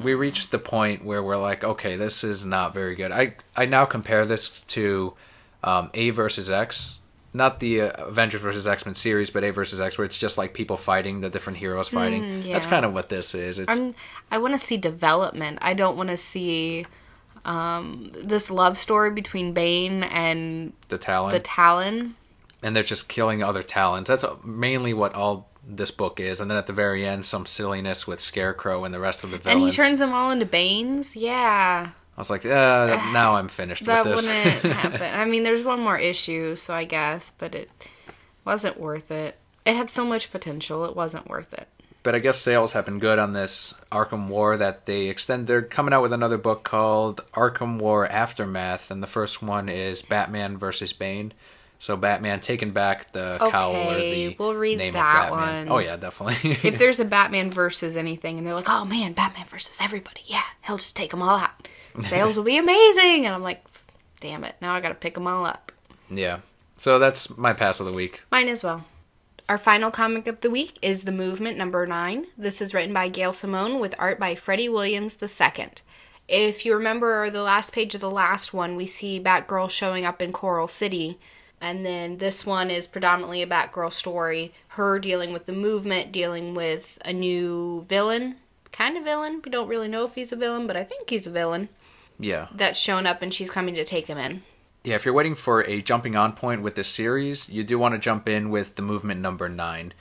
We reached the point where we're like, okay, this is not very good. I now compare this to A versus X. Not the Avengers versus X-Men series, but A versus X, where it's just like people fighting, the different heroes fighting. Yeah. That's kind of what this is. I want to see development. I don't want to see... this love story between Bane and the Talon. And they're just killing other Talons. That's mainly what all this book is. And then at the very end, some silliness with Scarecrow and the rest of the villains. And he turns them all into Banes? Yeah. I was like, now I'm finished with this. That wouldn't happen. There's one more issue, so I guess, but it wasn't worth it. It had so much potential, it wasn't worth it. But I guess sales have been good on this Arkham War that they extend. They're coming out with another book called Arkham War Aftermath, and the first one is Batman versus Bane. So Batman taking back the cowl or the we'll read name that of Batman. one. Oh yeah, definitely. If there's a Batman versus anything, and they're like, oh man, Batman versus everybody, yeah, he'll just take them all out. Sales will be amazing, and I'm like, damn it, now I gotta pick them all up. Yeah. So that's my pass of the week. Mine as well. Our final comic of the week is The Movement number 9. This is written by Gail Simone with art by Freddie Williams II. If you remember the last page of the last one, we see Batgirl showing up in Coral City. And then this one is predominantly a Batgirl story. Her dealing with the movement, dealing with a new villain. Kind of villain. We don't really know if he's a villain, but I think he's a villain. Yeah. That's shown up and she's coming to take him in. Yeah, if you're waiting for a jumping on point with this series, you do want to jump in with The Movement number 9.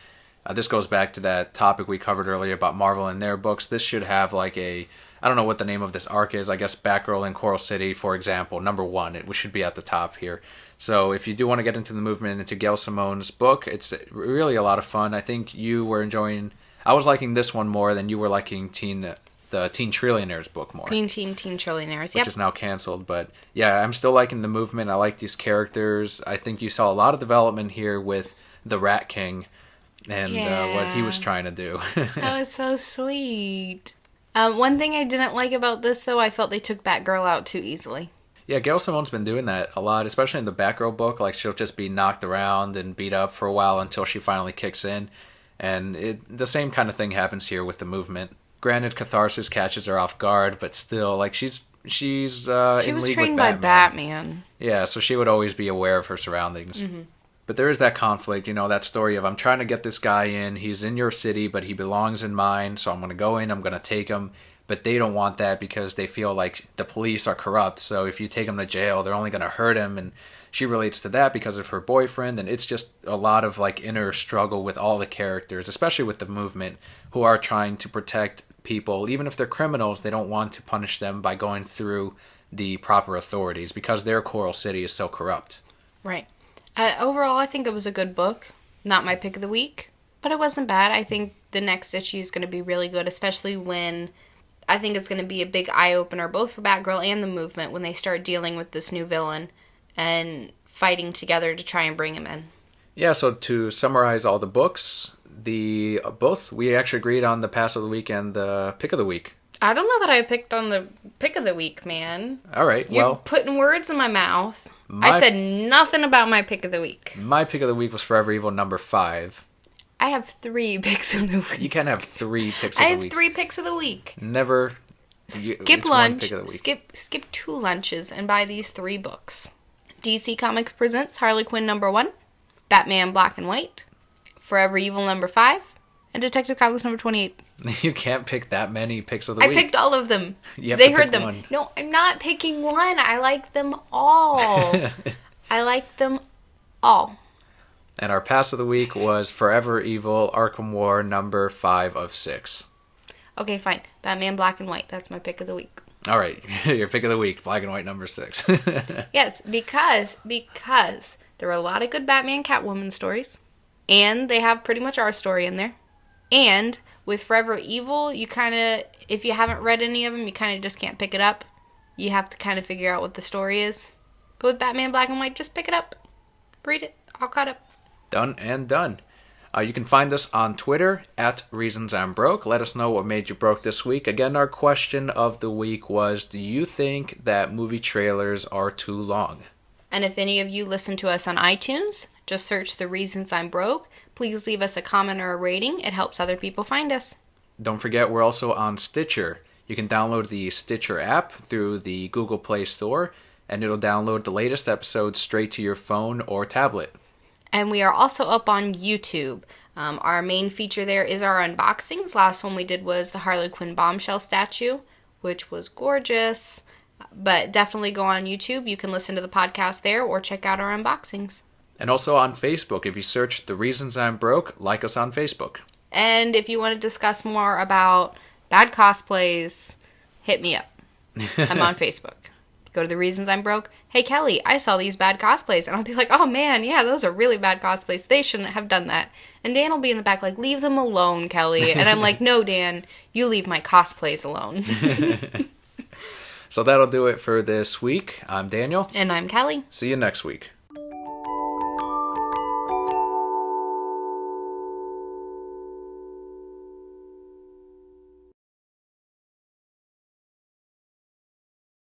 This goes back to that topic we covered earlier about Marvel and their books. This should have like I don't know what the name of this arc is. I guess Batgirl in Coral City, for example, number 1. It should be at the top here. So if you do want to get into The Movement, into Gail Simone's book, it's really a lot of fun. I think you were enjoying... I was liking this one more than you were liking the Teen Trillionaires book more. Teen Trillionaires, which is now canceled. But yeah, I'm still liking The Movement. I like these characters. I think you saw a lot of development here with the Rat King and what he was trying to do. That was so sweet. One thing I didn't like about this, though, I felt they took Batgirl out too easily. Yeah, Gail Simone's been doing that a lot, especially in the Batgirl book. Like, she'll just be knocked around and beat up for a while until she finally kicks in. And the same kind of thing happens here with the movement. Granted, Catharsis catches her off guard, but still, like, she's She in was league with trained by Batman. Batman. Yeah, so she would always be aware of her surroundings. But there is that conflict, that story of I'm trying to get this guy in. He's in your city, but he belongs in mine. So I'm going to go in. I'm going to take him. But they don't want that because they feel like the police are corrupt. So if you take him to jail, they're only going to hurt him. And she relates to that because of her boyfriend. And it's just a lot of like inner struggle with all the characters, especially with the movement, who are trying to protect people. Even if they're criminals, they don't want to punish them by going through the proper authorities because their Coral City is so corrupt. Right. Overall, I think it was a good book. Not my pick of the week, but it wasn't bad. I think the next issue is going to be really good, especially when I think it's going to be a big eye-opener both for Batgirl and the movement when they start dealing with this new villain and fighting together to try and bring him in. Yeah, so to summarize all the books, we actually agreed on the pass of the week and the pick of the week. I don't know that I picked on the pick of the week, man. All right, You're putting words in my mouth. I said nothing about my pick of the week. My pick of the week was Forever Evil number 5. I have 3 picks of the week. You can't have 3 picks of the week. I have 3 picks of the week. Never. Skip lunch. Skip 2 lunches and buy these 3 books. DC Comics presents Harley Quinn number 1, Batman Black and White, Forever Evil number 5, and Detective Comics number 28. You can't pick that many picks of the week. I picked all of them. They heard them. One. No, I'm not picking one. I like them all. I like them all. And our pass of the week was Forever Evil Arkham War number 5 of 6. Okay, fine. Batman Black and White. That's my pick of the week. All right, your pick of the week, Black and White number 6. Yes, because there are a lot of good Batman Catwoman stories, and they have pretty much our story in there. And with Forever Evil, you kind of, if you haven't read any of them, you kind of just can't pick it up. You have to kind of figure out what the story is. But with Batman Black and White, just pick it up. Read it. All caught up. Done and done. You can find us on Twitter at Reasons I'm Broke. Let us know what made you broke this week. Again, our question of the week was, do you think that movie trailers are too long? And if any of you listen to us on iTunes, just search The Reasons I'm Broke. Please leave us a comment or a rating. It helps other people find us. Don't forget, we're also on Stitcher. You can download the Stitcher app through the Google Play Store, and it'll download the latest episodes straight to your phone or tablet. And we are also up on YouTube. Our main feature there is our unboxings. Last one we did was the Harley Quinn bombshell statue, which was gorgeous. But definitely go on YouTube. You can listen to the podcast there or check out our unboxings. And also on Facebook. If you search The Reasons I'm Broke, like us on Facebook. And if you want to discuss more about bad cosplays, hit me up. I'm on Facebook. Go to The Reasons I'm Broke. Hey, Kelly, I saw these bad cosplays. And I'll be like, oh, man, yeah, those are really bad cosplays. They shouldn't have done that. And Dan will be in the back like, leave them alone, Kelly. And I'm like, no, Dan, you leave my cosplays alone. So that'll do it for this week. I'm Daniel. And I'm Kelly. See you next week.